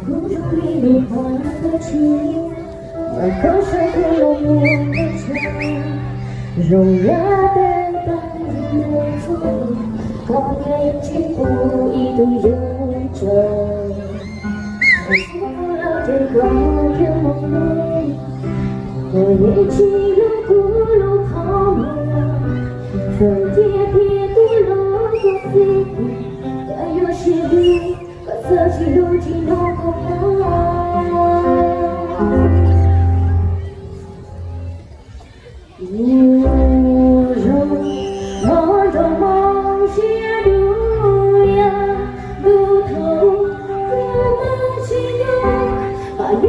途中一路换的情，而歌声和落寞的唱，柔软的白云的风，画面几乎一度认真。我说了这个愿望，我也进入古路泡沫，分跌跌不落的飞，但有些路，把自己路径弄过来。无容梦中梦些路呀，路头不满心呀，把你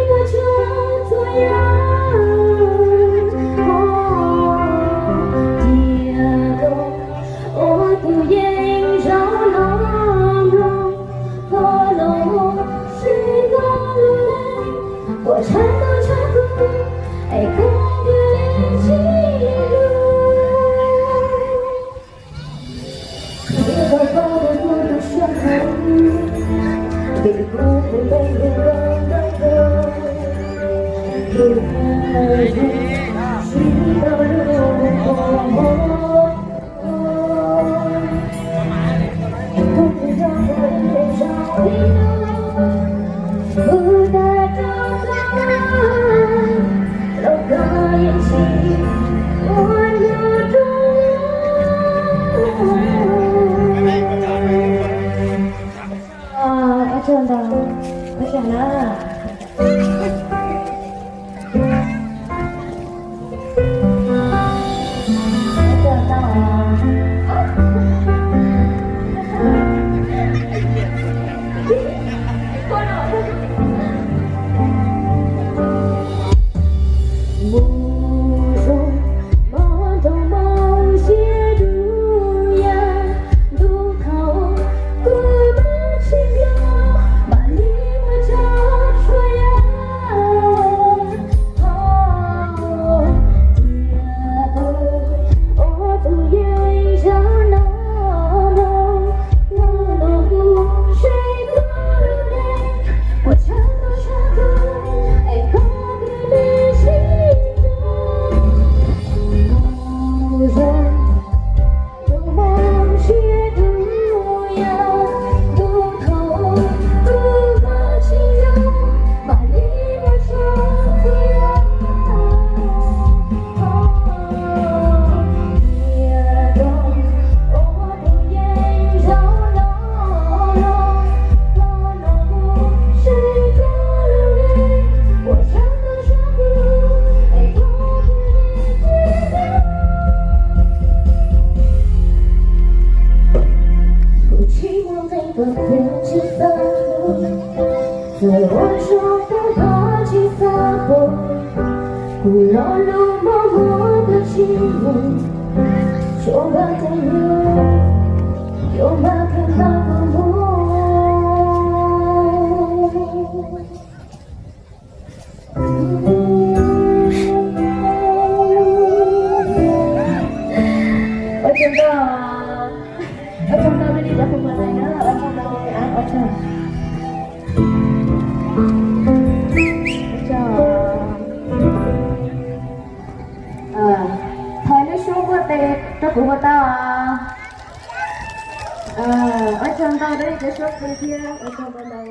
我就做呀。我颤抖着哭，爱哭的连起路，你抱抱的孤独伤痕，给不会被人懂的路，去到路口，不知道会变少一路，不带着。真的，我想了。在晚上不怕去撒泼，古老路默默的寂寞，就把太阳，又把看到个梦。我真的，我真的你จะพูดอะไรนะ我真的我真的。thời nó xuống qua tê nó cũng qua tao ở trong tao đấy cái số kia ở trong tao